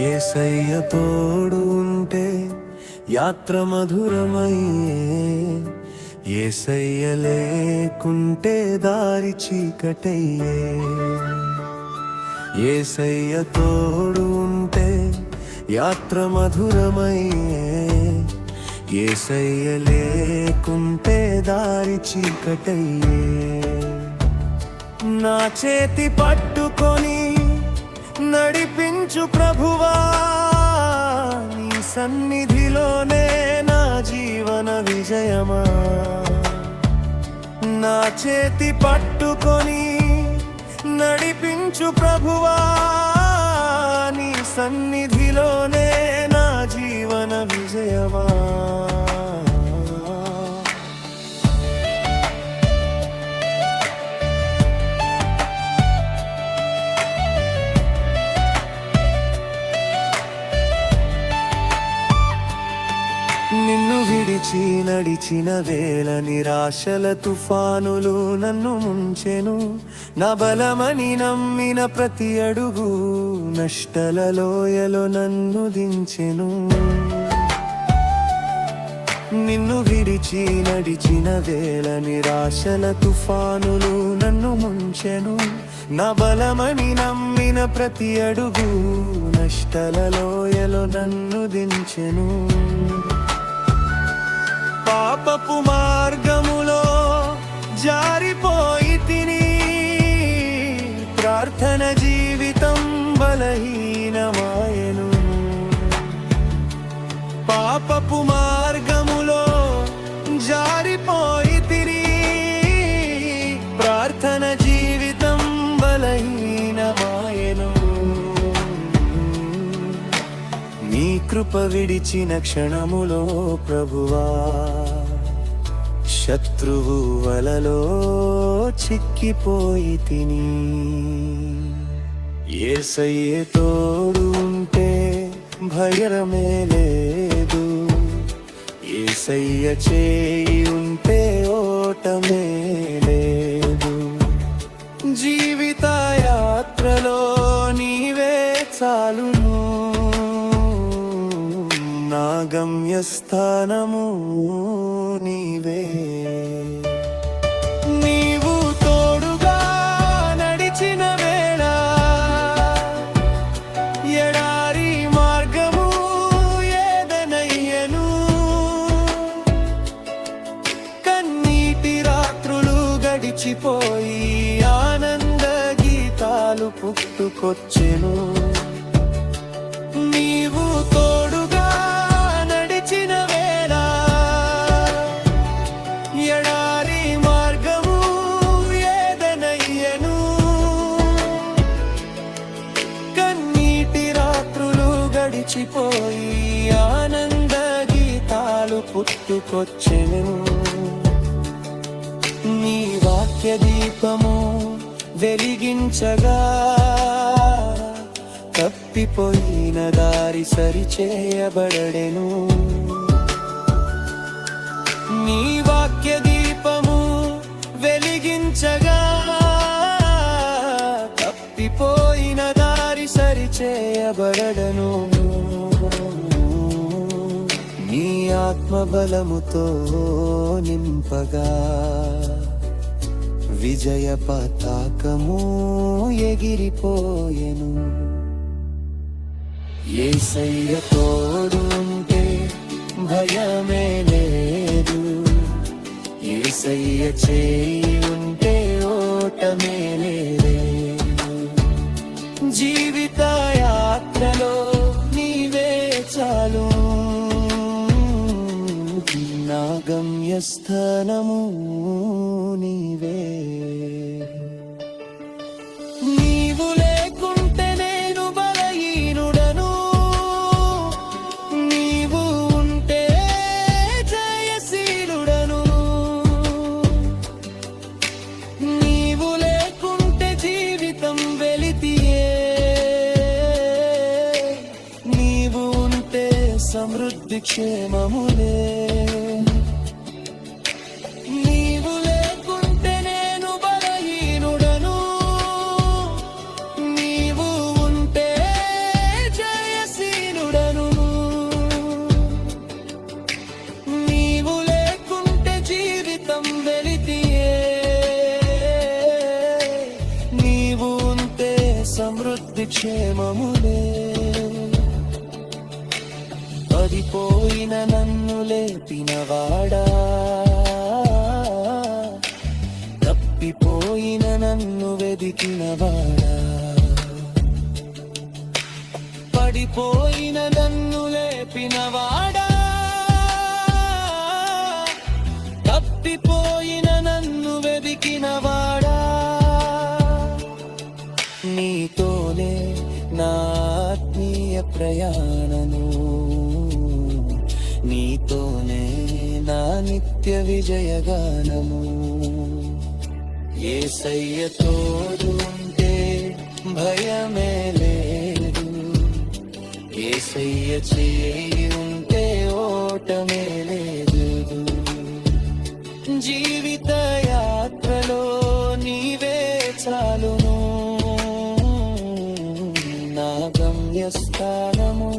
యేసయ్య తోడు ఉంటే యాత్ర మధురమయ్యే, యేసయ్య లేకుంటే దారి చీకటయ్యే. యేసయ్య తోడు ఉంటే యాత్ర మధురమయ్యే, యేసయ్య లేకుంటే దారి చీకటయ్యే. నా చేతి పట్టుకొని నడిపించు ప్రభువా, నీ సన్నిధిలోనే నా జీవన విజయమా. నా చేతి పట్టుకొని నడిపించు ప్రభువా, నీ సన్నిధిలోనే నా జీవన విజయమా. నిన్ను విడిచి నడిచిన వేళ నిరాశల తుఫానులు నన్ను ముంచెను. నా బలమని నమ్మిన ప్రతి అడుగు నష్టల లోయలో నన్ను దించెను. నిన్ను విడిచి నడిచిన వేళ నిరాశల తుఫానులు నన్ను ముంచెను. నా బలమని నమ్మిన ప్రతి అడుగు నష్టల లోయలో నన్ను దించెను. పాపపు మార్గములో జారిపోయి తిని, ప్రార్థన జీవితం బలహీనమాయెను. పాపపు మార్గములో జారిపోయి తిని, ప్రార్థన జీవితం బలహీనమాయెను. నీ కృప విడిచిన క్షణములో ప్రభువా, శత్రువు వలలో చిక్కిపోయి తిని. యేసయ్య తోడు ఉంటే భయమే లేదు, యేసయ్య చేయి ఉంటే ఓటమే లేదు. జీవిత యాత్రలో నీవే చాలును, నా గమ్యస్థానము నీవే. నీవు తోడుగా నడిచిన వేళ ఎడారి మార్గము ఏదనయ్యను. కన్నీటి రాత్రులు గడిచిపోయి ఆనంద గీతాలు పుట్టుకొచ్చెను. నీవు తోడుగా నడిచిన వేళ ఎడారి మార్గము ఏదనయ్యను. కన్నీటి రాత్రులు గడిచిపోయి ఆనంద గీతాలు పుట్టుకొచ్చెను. నీ వాక్య దీపము వెలిగించగా తప్పిపోయిన దారి సరిచేయబడెను. నీ వాక్య దీపము వెలిగించగా తప్పిపోయిన దారి సరిచేయబడెను. నీ ఆత్మబలముతో నింపగా విజయ పతాకము ఎగిరిపోయెను. యేసయ్య తోడు ఉంటే భయమే లేదు, యేసయ్య చేయి ఉంటే ఓటమే లేదు. జీవిత యాత్రలో నీవే చాలు, నా గమ్యస్థానము నీవే. నీవు లేకుంటే నేను బలహీనుడను, నీవు ఉంటే జయశీలుడను. నీవు లేకుంటే జీవితం వెలితియే, నీవు ఉంటే సమృద్ధి క్షేమములే. నీవు లేకుంటే నేను బలహీనుడను, నీవు ఉంటే జయశీలుడను. సమృద్ధి క్షేమములే. పడిపోయిన నన్ను లేపినవాడా, తప్పిపోయిన నన్ను వెదికినవాడా, పడిపోయిన నన్ను లేపినవాడా, తప్పిపోయిన నన్ను వెదికినవాడా. నీతోనే నా ఆత్మీయ ప్రయాణము, నీతోనే నా నిత్య విజయగానము. యేసయ్య తోడు ఉంటే భయమే లేదు, యేసయ్య చేయి ఉంటే ఓటమే లేదు. జీవిత యాత్రలో నీవే చాలును, నా గమ్యస్థానము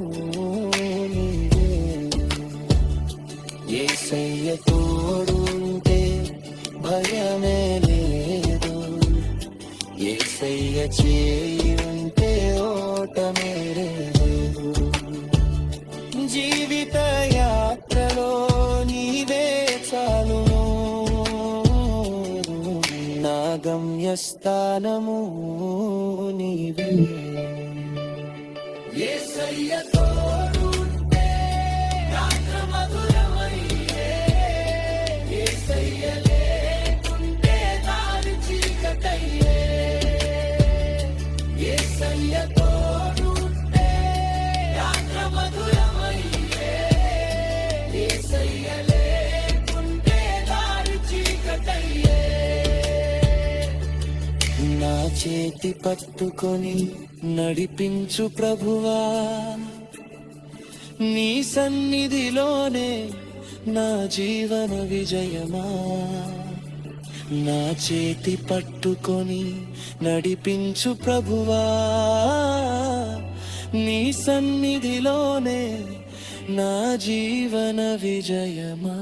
నీవే. యేసయ్య తోడు ఉంటే భయమే లేదు, యేసయ్య చేయి ఉంటే ఓటమే లేదు. జీవిత యాత్రలో నీవే చాలును, నా గమ్యస్థానము నీవే. యేసయ్య తోడు ఉంటే రాత్రి మధురమయ్యే, యేసయ్య లేకుంటే దారి చీకటయ్యే. యేసయ్య తోడు ఉంటే రాత్రి మధురమయ్యే, యేసయ్య లేకుంటే దారి చీకటయ్యే. నా చేతి పట్టుకొని నడిపించు ప్రభువా, నీ సన్నిధిలోనే నా జీవన విజయమా. నా చేతి పట్టుకొని నడిపించు ప్రభువా, నీ సన్నిధిలోనే నా జీవన విజయమా.